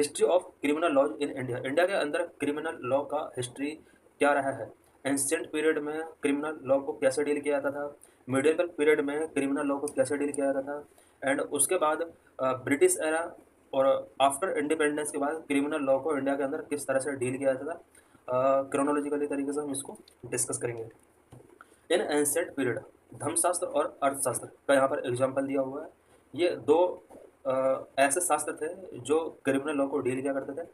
History of criminal laws in India, India के अंदर criminal law का हिस्ट्री क्या रहा है। एंशियंट पीरियड में क्रिमिनल लॉ को कैसे डील किया जाता था, मिडिवल पीरियड में क्रिमिनल लॉ को कैसे डील किया जाता था, एंड उसके बाद ब्रिटिश एरा और आफ्टर इंडिपेंडेंस के बाद क्रिमिनल लॉ को इंडिया के अंदर किस तरह से डील किया जाता था। क्रोनोलॉजिकली तरीके से हम इसको डिस्कस करेंगे। इन एंशियंट पीरियड धर्मशास्त्र और अर्थशास्त्र का यहाँ पर एग्जाम्पल दिया हुआ है। ये दो ऐसे शास्त्र थे जो क्रिमिनल लॉ को डील किया करते थे।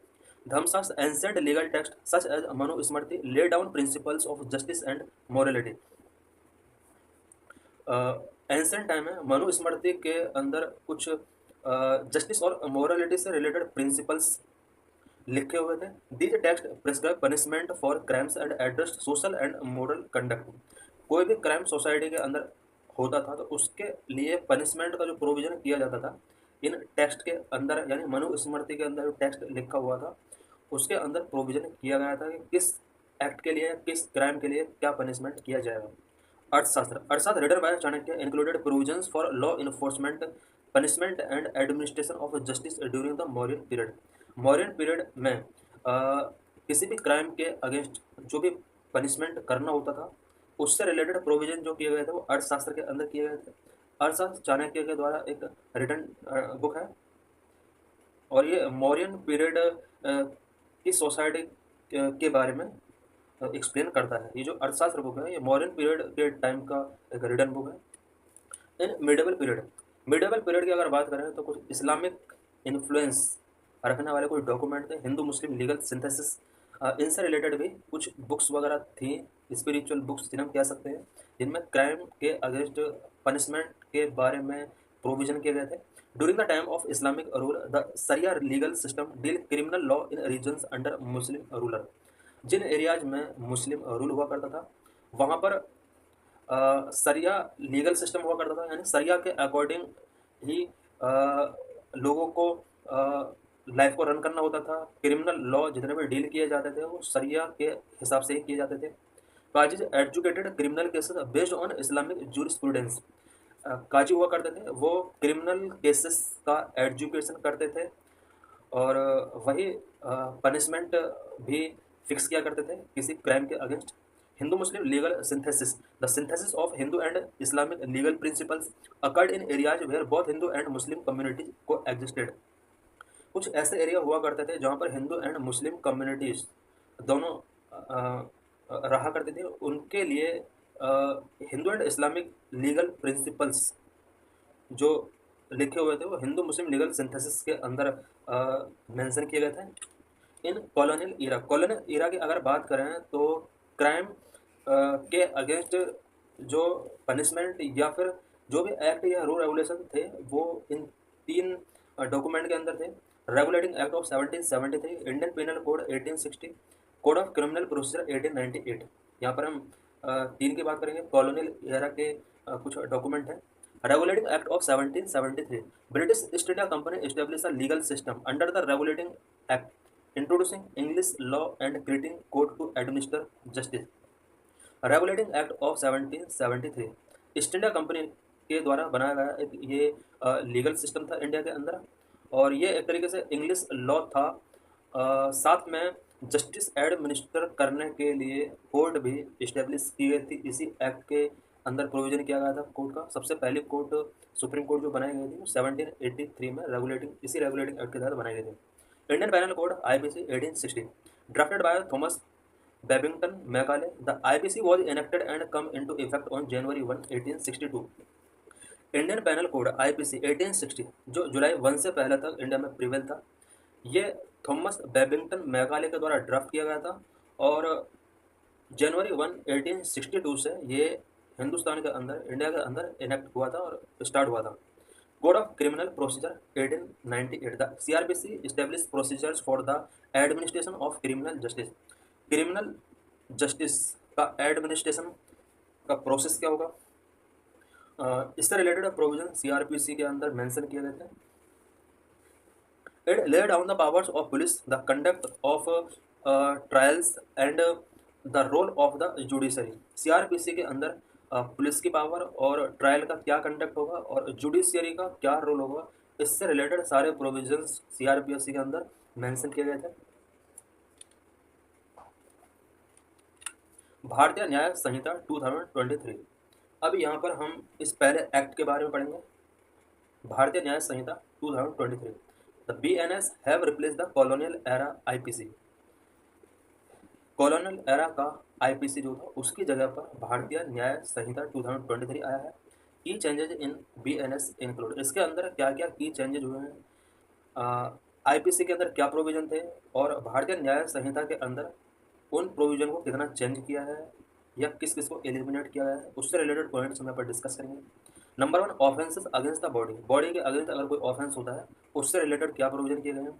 Dharmashastra ancient legal text such as Manusmriti lay down principles of justice and morality. Ancient time में मनुस्मृति के अंदर कुछ जस्टिस और मोरलिटी से रिलेटेड प्रिंसिपल्स लिखे हुए थे। These text prescribe punishment for crimes and address social and moral conduct. कोई भी क्राइम सोसाइटी के अंदर होता था तो उसके लिए पनिशमेंट का जो प्रोविजन किया जाता था इन टेक्स्ट के अंदर, यानी मनुस्मृति के अंदर जो टेक्स्ट लिखा हुआ था उसके अंदर प्रोविजन किया गया था कि किस एक्ट के लिए, किस क्राइम के लिए क्या पनिशमेंट किया जाएगा। Arthashastra written by Chanakya included provisions for law enforcement, punishment and administration of justice during the Mauryan period. Mauryan period में किसी भी क्राइम के अगेंस्ट जो भी पनिशमेंट करना होता था उससे रिलेटेड प्रोविजन जो किए गए थे वो अर्थशास्त्र के अंदर किए गए थे। अर्थशास्त्र चाणक्य के द्वारा एक रिटन बुक है और ये मौर्यन पीरियड की सोसाइटी के बारे में एक्सप्लेन करता है। ये जो अर्थशास्त्र बुक है ये मॉडर्न पीरियड के टाइम का एक रिटन बुक है। इन मिडेवल पीरियड की अगर बात करें तो कुछ इस्लामिक इन्फ्लुएंस रखने वाले कुछ डॉक्यूमेंट थे, हिंदू मुस्लिम लीगल सिंथेसिस, इनसे रिलेटेड भी कुछ बुक्स वगैरह थी, स्पिरिचुअल बुक्स जिन्हें हम कह सकते हैं, जिनमें क्राइम के अगेंस्ट पनिशमेंट के बारे में प्रोविजन किए गए थे। During the time of Islamic rule the sharia legal system deal criminal law in regions under Muslim ruler. जिन एरियाज में मुस्लिम रूल हुआ करता था वहाँ पर सरिया लीगल सिस्टम हुआ करता था, यानी सरिया के अकॉर्डिंग ही लोगों को लाइफ को रन करना होता था। क्रिमिनल लॉ जितने भी डील किए जाते थे वो सरिया के हिसाब से ही किए जाते थे। Qazis educated criminal cases based on Islamic jurisprudence. काजी हुआ करते थे वो क्रिमिनल केसेस का एजुकेशन करते थे और वही पनिशमेंट भी फिक्स किया करते थे किसी क्राइम के against. Hindu Muslim legal synthesis the synthesis of Hindu and Islamic legal principles accord in areas where both Hindu and Muslim communities coexisted. कुछ ऐसे एरिया हुआ करते थे जहाँ पर हिंदू एंड मुस्लिम कम्युनिटीज दोनों रहा करते थे। उनके लिए Hindu and Islamic legal principles जो लिखे हुए थे वो हिंदू मुस्लिम लीगल सिंथेसिस के अंदर मेंशन किए गए थे। इन कॉलोनियल ईरा की अगर बात करें तो क्राइम के अगेंस्ट जो पनिशमेंट या फिर जो भी एक्ट या रूल रेगुलेशन थे वो इन तीन डॉक्यूमेंट के अंदर थे। Regulating act of 1773, Indian penal code 1860, code of criminal procedure 1898। यहाँ पर हम तीन की बात करेंगे। कॉलोनियल ईरा के कुछ डॉक्यूमेंट हैं। Regulating Act of 1773, British East India Company established a legal system under the Regulating Act, introducing English law and creating court to administer justice. Regulating Act of 1773 east India company के द्वारा बनाया गया एक ये legal system था India के अंदर और ये एक तरीके से इंग्लिश लॉ था। साथ में जस्टिस एडमिनिस्टर करने के लिए कोर्ट भी इस्टेब्लिश की गई थी। इसी एक्ट के अंदर प्रोविजन किया गया था कोर्ट का। सबसे पहली कोर्ट सुप्रीम कोर्ट जो बनाई गई थी 1783 में इसी रेगुलेटिंग एक्ट के तहत बनाई गई थी। Indian panel code IPC 1860 drafted by Thomas Babington Macaulay. The IPC was enacted and come into effect on January 1, 1862। Indian panel code IPC 1860 जो जुलाई 1 से पहले तक इंडिया में प्रिवेल था, ये थॉमस बेबिंगटन मैकाले के द्वारा ड्राफ्ट किया गया था और जनवरी 1, 1862 से ये हिंदुस्तान के अंदर, इंडिया के अंदर इनेक्ट हुआ था और स्टार्ट हुआ था। Code of criminal procedure 1898 the CRPC establish procedures for the administration of criminal justice. Criminal justice का एडमिनिस्ट्रेशन का प्रोसेस क्या होगा, इससे रिलेटेड प्रोविजन CRPC के अंदर मेंशन किए गए थे। It lay down the powers of police, the conduct of trials and the role of the judiciary. CRPC के अंदर पुलिस की पावर और ट्रायल का क्या कंडक्ट होगा और जुडिशियरी का क्या रोल होगा, इससे रिलेटेड सारे प्रोविजंस CRPC के अंदर मेंशन किए गए थे। भारतीय न्याय संहिता 2023। अब यहाँ पर हम इस पहले एक्ट के बारे में पढ़ेंगे। भारतीय न्याय संहिता 2023। The BNS have replace the colonial era IPC। Colonial era का IPC जो था उसकी जगह पर भारतीय न्याय संहिता 2023 आया है। की चेंजेज इन BNS इंक्लूड, इसके अंदर क्या क्या की चेंजेज हुए हैं, IPC के अंदर क्या प्रोविजन थे और भारतीय न्याय संहिता के अंदर उन प्रोविजन को कितना चेंज किया है या किस किस को एलिमिनेट किया है, उससे रिलेटेड पॉइंट्स हम यहाँ पर डिस्कस करेंगे। Number 1, offences against the body. Body के अगेंस्ट अगर कोई ऑफेंस होता है उससे रिलेटेड क्या प्रोविजन किए गए हैं।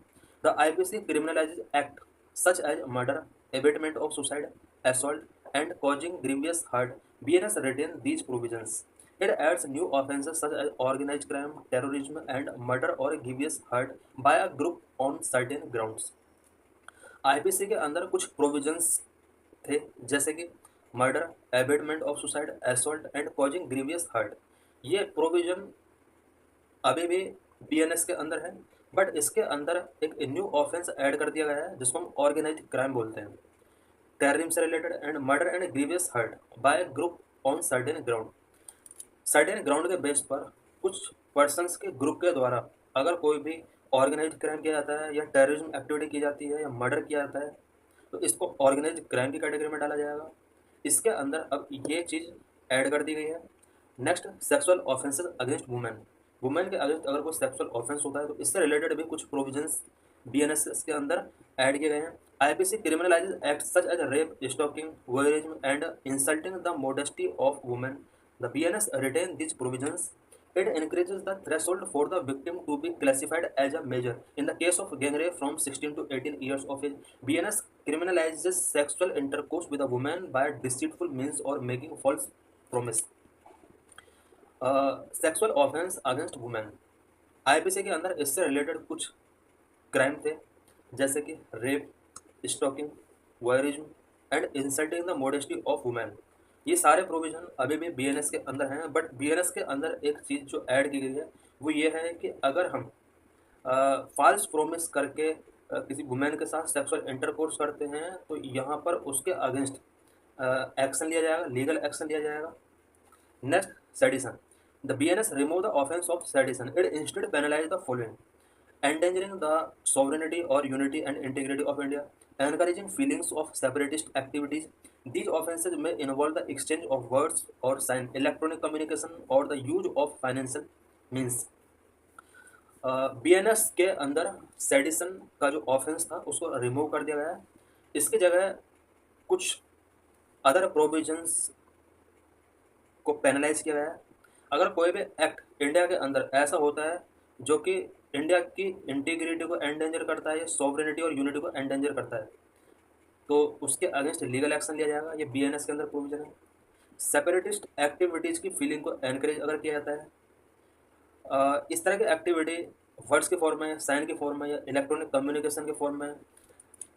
The IPC criminalize act such as murder, abatement of suicide, assault, and causing grievous hurt. BNS retain these provisions. It adds new offenses such as organized crime, terrorism, and murder or grievous hurt by a group on certain grounds. IPC के अंदर कुछ provisions थे जैसे कि murder, abetment of suicide, assault and causing grievous hurt. ये provision अभी भी BNS के अंदर है, बट इसके अंदर एक न्यू ऑफेंस ऐड कर दिया गया है जिसको हम ऑर्गेनाइज्ड क्राइम बोलते हैं। टेररिज्म से related and murder and grievous hurt by group on certain ground. Certain ground के बेस पर कुछ पर्सनस के ग्रुप के द्वारा अगर कोई भी ऑर्गेनाइज्ड क्राइम किया जाता है या टेररिज्म एक्टिविटी की जाती है या मर्डर किया जाता है तो इसको ऑर्गेनाइज्ड क्राइम की कैटेगरी में डाला जाएगा। इसके अंदर अब ये चीज़ ऐड कर दी गई है। Next, sexual offences against women. Women के अगेंस्ट अगर कोई सेक्सुअल ऑफेंस होता है तो इससे रिलेटेड भी कुछ प्रोविजंस BNS के अंदर ऐड किए गए हैं। IPC criminalizes acts such as rape, stalking, voyeurism, and insulting the modesty of women. The BNS retain these provisions. It increases the threshold for the victim to be classified as a major. In the case of gang rape from 16 to 18 years of age, BNS criminalizes sexual intercourse with a woman by deceitful means or making false promise. Sexual offence against women, IPC के अंदर इससे related कुछ crime थे जैसे कि rape, stalking, voyeurism and insulting the modesty of women. ये सारे provision अभी भी BNS के अंदर हैं, बट BNS के अंदर एक चीज़ जो ऐड की गई है वो ये है कि अगर हम फॉल्स प्रोमिस करके किसी वुमेन के साथ सेक्सुअल इंटरकोर्स करते हैं तो यहाँ पर उसके अगेंस्ट एक्शन लिया जाएगा, लीगल एक्शन लिया जाएगा। Next, sedition. The BNS remove the offence of sedition. It instead penalise the following: endangering the sovereignty or unity and integrity of India, encouraging feelings of separatist activities. These offences may involve the exchange of words or sign, electronic communication, or the use of financial means. BNS के अंदर sedition का जो offence था उसको remove कर दिया गया है। इसकी जगह कुछ अदर प्रोविजंस को पेनलाइज किया गया है। अगर कोई भी एक्ट इंडिया के अंदर ऐसा होता है जो कि इंडिया की इंटीग्रिटी को एंडेंजर करता है या सॉवरेनिटी और यूनिटी को एंडेंजर करता है तो उसके अगेंस्ट लीगल एक्शन लिया जाएगा। ये BNS के अंदर प्रोविजन है। सेपरेटिस्ट एक्टिविटीज़ की फीलिंग को एनकरेज अगर किया जाता है, इस तरह की एक्टिविटी वर्ड्स के फॉर्म में, साइन के फॉर्म में या इलेक्ट्रॉनिक कम्युनिकेशन के फॉर्म में,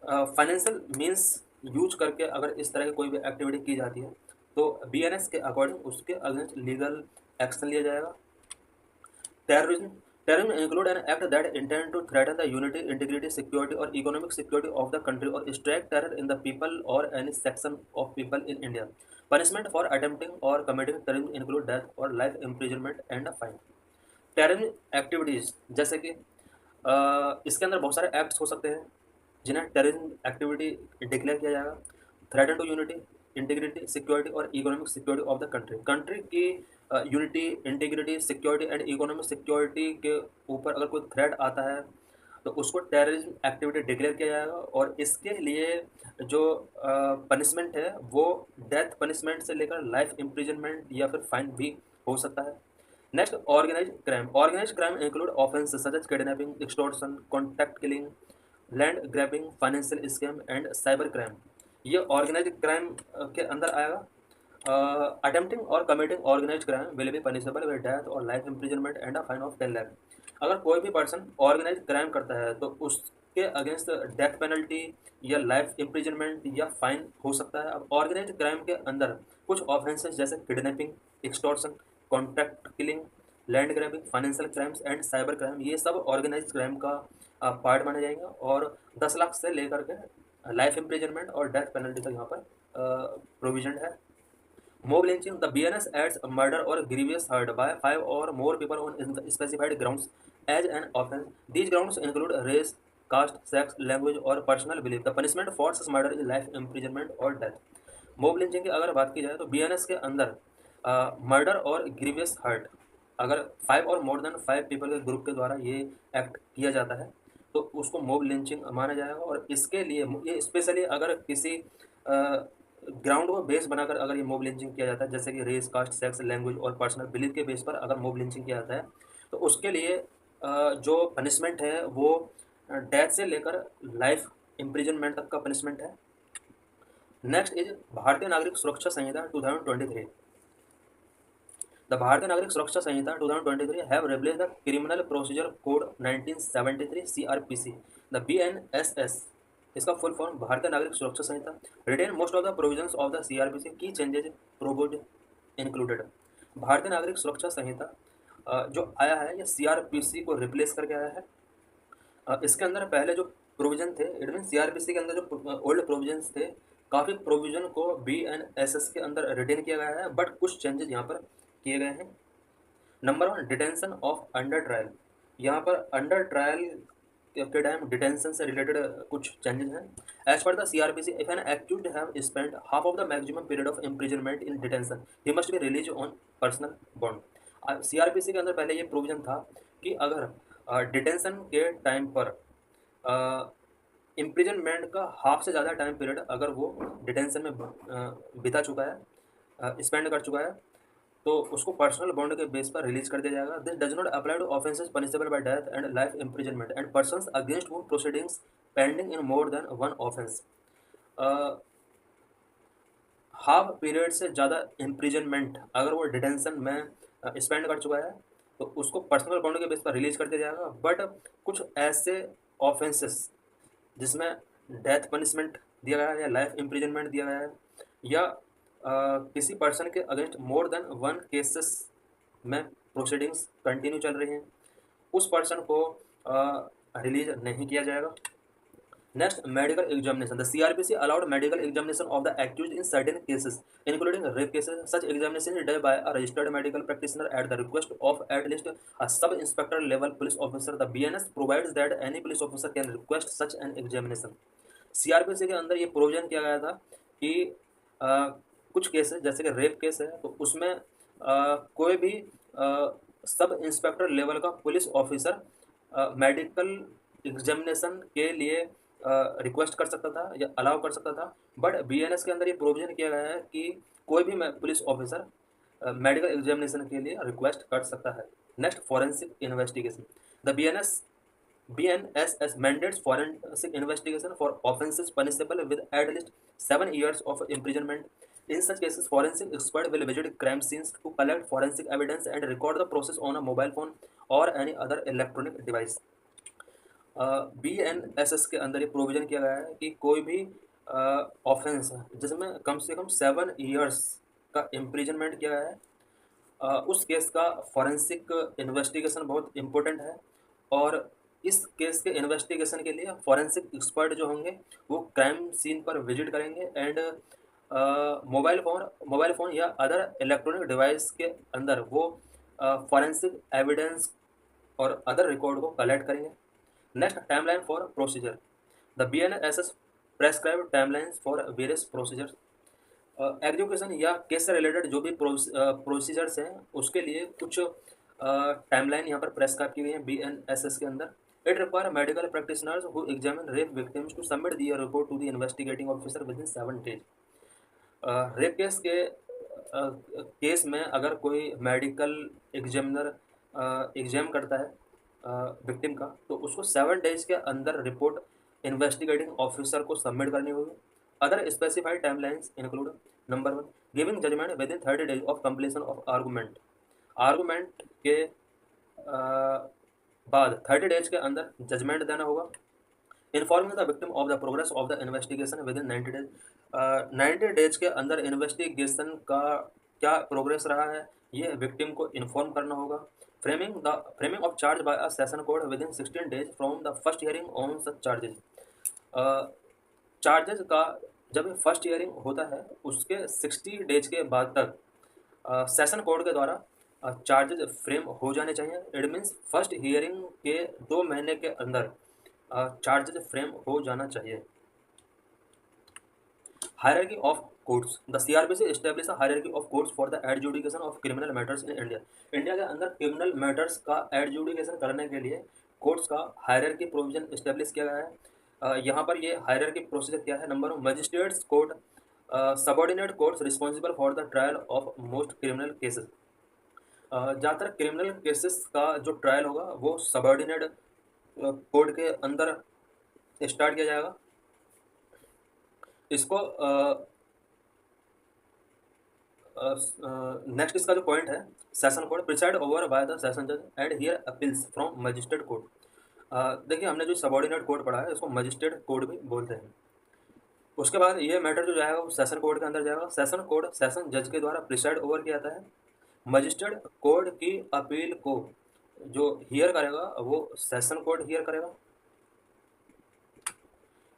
फाइनेंशियल मीन्स यूज करके अगर इस तरह की कोई भी एक्टिविटी की जाती है तो BNS के अकॉर्डिंग उसके अगेंस्ट लीगल एक्शन लिया जाएगा। Terrorism include an act that intend to threaten the unity, integrity, security or economic security of the country or strike terror in the people or any section of people in India. Punishment for attempting or committing terrorism include death or life imprisonment and a fine. Terrorism activities जैसे कि इसके अंदर बहुत सारे acts हो सकते हैं जिन्हें टेररिज्म एक्टिविटी डिक्लेयर किया जाएगा। Threaten to unity, integrity, security और economic security of the country. Country की unity, integrity, security and economic security के ऊपर अगर कोई थ्रेट आता है तो उसको टेररिज्म एक्टिविटी डिक्लेयर किया जाएगा और इसके लिए जो पनिशमेंट है वो डेथ पनिशमेंट से लेकर लाइफ इम्प्रिजनमेंट या फिर फाइन भी हो सकता है। Next, organise crime. Organise crime include offences such as kidnapping, extortion, contact killing, land grabbing, financial scam and cyber crime. ये ऑर्गेनाइज क्राइम के अंदर आएगा। अटेम्प्टिंग और committing organise crime will be punishable with death और life imprisonment and a fine of 10 lakh. अगर कोई भी person organise crime करता है तो उसके अगेंस्ट डेथ पेनल्टी या लाइफ इम्प्रिजनमेंट या फाइन हो सकता है। अब ऑर्गेनाइज क्राइम के अंदर कुछ ऑफेंसेस जैसे kidnapping, extortion, contract killing, land grabbing, financial crimes and cyber crime, ये सब ऑर्गेनाइज क्राइम का पार्ट माने जाएंगे। और 10 लाख से लेकर के लाइफ इम्प्रिजनमेंट और डेथ पेनल्टी तक यहाँ पर प्रोविजन है। Mob lynching: the BNS adds a murder or grievous hurt by 5 or more people on specified grounds as an offense. These grounds include race, caste, sex, language, or personal belief. The punishment for such murder is life imprisonment or death. Mob lynching की अगर बात की जाए तो BNS के अंदर murder और grievous hurt, अगर 5 और मोर देन 5 पीपल के ग्रुप के द्वारा ये एक्ट किया जाता है तो उसको मोब लिंचिंग माना जाएगा। और इसके लिए ये स्पेशली अगर किसी ग्राउंड को बेस बनाकर अगर ये मोब लिंचिंग किया जाता है, जैसे कि रेस, कास्ट, सेक्स, लैंग्वेज और पर्सनल बिलीफ के बेस पर अगर मोब लिंचिंग किया जाता है तो उसके लिए जो पनिशमेंट है वो डेथ से लेकर लाइफ इम्प्रिजनमेंट तक का पनिशमेंट है। नेक्स्ट इज भारतीय Nagarik Suraksha Sanhita 2023। The Bharatiya Nagarik Suraksha Sanhita 2023 have replaced the criminal procedure code 1973 CRPC। The BNSS, इसका full form Bharatiya Nagarik Suraksha Sanhita, retain most of the provisions of the CRPC, key changes provide included. Bharatiya Nagarik Suraksha संहिता जो आया है ये CRPC को रिप्लेस करके आया है। इसके अंदर पहले जो प्रोविजन थे, इट मीन CRPC के अंदर जो ओल्ड प्रोविजंस थे, काफ़ी प्रोविजन को BNSS के अंदर रिटेन किया गया है, बट कुछ चेंजेस यहाँ पर किए गए हैं। Number 1, detention of under trial. यहाँ पर अंडर ट्रायल के टाइम डिटेंशन से रिलेटेड कुछ चेंजेस हैं। As per the CRPC, if an accused have spent half of the maximum period of imprisonment in detention, he must be release on personal bond. CRPC के अंदर पहले ये provision था कि अगर डिटेंशन के टाइम पर इम्प्रिजनमेंट का हाफ से ज़्यादा टाइम पीरियड अगर वो डिटेंशन में बिता चुका है, स्पेंड कर चुका है, तो उसको पर्सनल बॉन्ड के बेस पर रिलीज कर दिया जाएगा। This does not apply to offences punishable by death and life imprisonment and persons against whom proceedings pending in more than one offence. Half period से ज़्यादा इम्प्रिजनमेंट अगर वो डिटेंशन में स्पेंड कर चुका है तो उसको पर्सनल बॉन्ड के बेस पर रिलीज कर दिया जाएगा। बट कुछ ऐसे ऑफेंसेस जिसमें डेथ पनिशमेंट दिया गया है या लाइफ इम्प्रिजनमेंट दिया गया है या किसी पर्सन के अगेंस्ट मोर देन वन केसेस में प्रोसीडिंग्स कंटिन्यू चल रही हैं, उस पर्सन को रिलीज नहीं किया जाएगा। Next, medical examination. The CRPC allowed medical examination of the accused in certain cases, including rape cases. Such examination is done by a registered medical practitioner at the request of at least a sub-inspector level police officer. The BNS provides that any police officer can request such an examination. CRPC के अंदर ये provision किया गया था कि कुछ cases जैसे कि रेप केस है तो उसमें कोई भी सब इंस्पेक्टर लेवल का पुलिस ऑफिसर मेडिकल एग्जामिनेशन के लिए रिक्वेस्ट कर सकता था या अलाउ कर सकता था। बट BNS के अंदर ये प्रोविजन किया गया है कि कोई भी पुलिस ऑफिसर मेडिकल एग्जामिनेशन के लिए रिक्वेस्ट कर सकता है। Next, forensic investigation. The BNSS mandates forensic investigation for offences punishable with at least 7 years of imprisonment. In such cases, forensic expert will visit crime scenes to collect forensic evidence and record the process on a mobile phone or any other electronic device. BNSS के अंदर ये provision किया गया है कि कोई भी offence जिसमें कम से कम 7 ईयर्स का इम्प्रिजनमेंट किया गया है, उस केस का फॉरेंसिक इन्वेस्टिगेशन बहुत इम्पोर्टेंट है। और इस केस के इन्वेस्टिगेशन के लिए फॉरेंसिक एक्सपर्ट जो होंगे वो क्राइम सीन पर विजिट करेंगे एंड मोबाइल फ़ोन या अदर इलेक्ट्रॉनिक डिवाइस के अंदर वो फॉरेंसिक एविडेंस और अदर रिकॉर्ड को कलेक्ट करेंगे। Next, timeline for procedure. The BNSS prescribe timelines for various procedures. Execution या केस से रिलेटेड जो भी प्रोसीजर्स हैं उसके लिए कुछ टाइमलाइन यहाँ पर प्रेस्क्राइब की गई है BNSS के अंदर। It require medical practitioners who examine rape victims to submit their report to the investigating officer within 7 days। Rape case के केस में अगर कोई मेडिकल एग्जामिनर एग्जाम करता है विक्टिम का तो उसको 7 days के अंदर रिपोर्ट इन्वेस्टिगेटिंग ऑफिसर को सबमिट करनी होगी। Other specified timelines include: number 1, giving judgment within 30 days of completion of argument के बाद 30 days के अंदर जजमेंट देना होगा। Informing the victim of the progress of the investigation within 90 days। 90 days के अंदर इन्वेस्टिगेशन का क्या प्रोग्रेस रहा है ये विक्टिम को इन्फॉर्म करना होगा। Framing of charge by a session court with in 16 days from the first hearing on such charges. Charges का जब फर्स्ट हियरिंग होता है उसके 60 डेज के बाद तक सेशन कोर्ट के द्वारा चार्जेस फ्रेम हो जाने चाहिए। इट मीन्स फर्स्ट हियरिंग के 2 महीने के अंदर चार्जेस फ्रेम हो जाना चाहिए। Hierarchy of courts. The CrPC establish a hierarchy of courts for the adjudication of criminal matters in India. India के अंदर क्रिमिनल मैटर्स का एडजुडिकेशन करने के लिए कोर्ट्स का हायरार्की प्रोविजन एस्टेब्लिश किया गया है। यहाँ पर ये हायरार्की प्रोसीजर क्या है? Number 1, magistrates court subordinate courts responsible for the trial of most criminal cases. ज़्यादातर क्रिमिनल केसेस का जो ट्रायल होगा वो सबॉर्डिनेट कोर्ट के अंदर स्टार्ट किया जाएगा। इसको नेक्स्ट इसका जो पॉइंट है, session court preside over by the session जज and hear appeals from magistrate court. देखिए हमने जो सबॉर्डिनेट कोर्ट पढ़ा है इसको मजिस्ट्रेट कोर्ट भी बोलते हैं। उसके बाद ये मैटर जो जाएगा वो सेशन कोर्ट के अंदर जाएगा। सेशन कोर्ट सेशन जज के द्वारा प्रिसाइड ओवर किया जाता है। मजिस्ट्रेट कोर्ट की अपील को जो हियर करेगा वो सेशन कोर्ट हियर करेगा।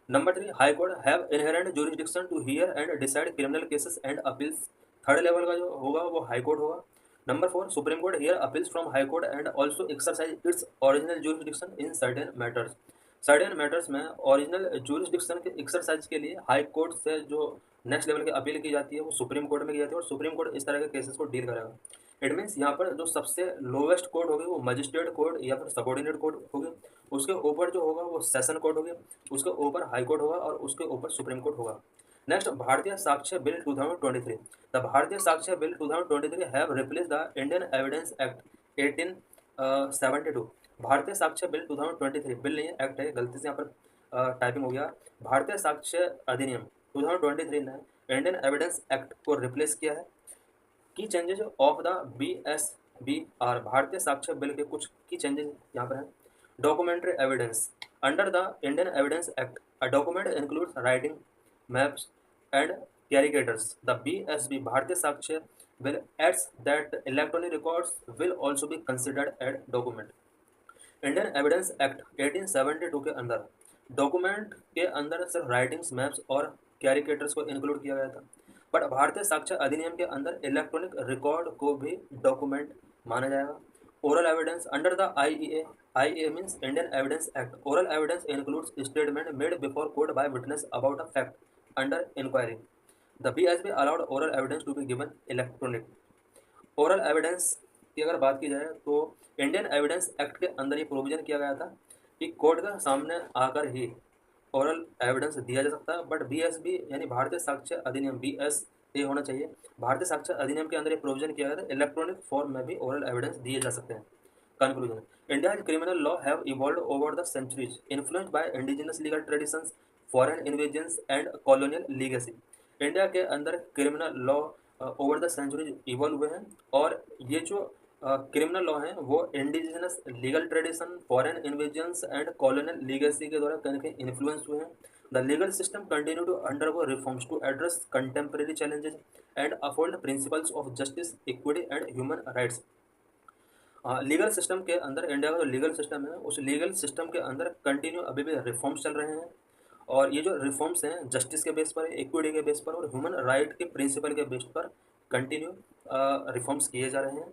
Number 3, high court have inherent jurisdiction to hear and decide criminal cases and appeals. Third level का जो होगा वो हाई कोर्ट होगा। Number 4, supreme court hear appeals from high court and also exercise its original jurisdiction in certain matters. Certain matters में original jurisdiction के exercise के लिए high court से जो नेक्स्ट लेवल की अपील की जाती है वो सुप्रीम कोर्ट में की जाती है और सुप्रीम कोर्ट इस तरह के केसेस को डील करेगा। इट मीन्स यहाँ पर जो सबसे लोवेस्ट कोर्ट होगी वो मजिस्ट्रेट कोर्ट या फिर सबॉर्डिनेट कोर्ट होगी। उसके ऊपर जो होगा वो सेशन कोर्ट होगी, उसके ऊपर हाई कोर्ट होगा और उसके ऊपर सुप्रीम कोर्ट होगा। नेक्स्ट, भारतीय साक्ष्य बिल 2023। द भारतीय Sakshya bill 2023 have replace the Indian evidence act 1872। भारतीय साक्ष्य बिल 2023 बिल नहीं है, एक्ट है, गलती से यहाँ पर टाइपिंग हो गया। भारतीय साक्ष्य अधिनियम 2023 ने इंडियन एविडेंस एक्ट को रिप्लेस किया है। की चेंजेज ऑफ द BSBR। भारतीय साक्ष्य बिल के कुछ की चेंजेस यहाँ पर हैं। Documentary evidence. Under the Indian evidence act a document includes writing, maps and caricatures. The BSB Bharatiya Sakshya bill adds that electronic records will also be considered as document. Indian evidence act 1872 के अंदर document के अंदर सिर्फ writings, maps और कैरिकेटर्स को include किया गया था, बट भारतीय साक्ष्य अधिनियम के अंदर इलेक्ट्रॉनिक रिकॉर्ड को भी डॉक्यूमेंट माना जाएगा। Oral evidence. Under the IEA means Indian evidence act, oral evidence includes statement made before court by witness about a fact under inquiry. The BSB allowed oral evidence to be given electronic. Oral evidence की अगर बात की जाए तो Indian evidence act के अंदर ये provision किया गया था कि कोर्ट के सामने आकर ही ओरल एविडेंस दिया जा सकता है, बट BSB यानी भारतीय साक्ष्य अधिनियम BSA होना चाहिए। भारतीय साक्ष्य अधिनियम के अंदर ये प्रोविजन किया गया था इलेक्ट्रॉनिक फॉर्म में भी ओरल एविडेंस दिए जा सकते हैं। Conclusion. India criminal law have evolved over the centuries influenced by indigenous legal traditions, foreign invasions and colonial legacy. India के अंदर criminal law over the centuries evolve हुए हैं और ये जो क्रिमिनल लॉ हैं वो indigenous legal tradition, foreign invasions and colonial legacy के द्वारा कहीं कहीं इन्फ्लुएंस हुए हैं। The legal system continue to undergo reforms to address contemporary challenges and uphold principles of justice, equity and human rights. Legal system के अंदर India का जो लीगल सिस्टम है उस लीगल सिस्टम के अंदर कंटिन्यू अभी भी रिफॉर्म्स चल रहे हैं और ये जो रिफॉर्म्स हैं जस्टिस के बेस पर, इक्विटी के बेस पर और ह्यूमन राइट के प्रिंसिपल के बेस पर कंटिन्यू रिफॉर्म्स किए जा रहे हैं।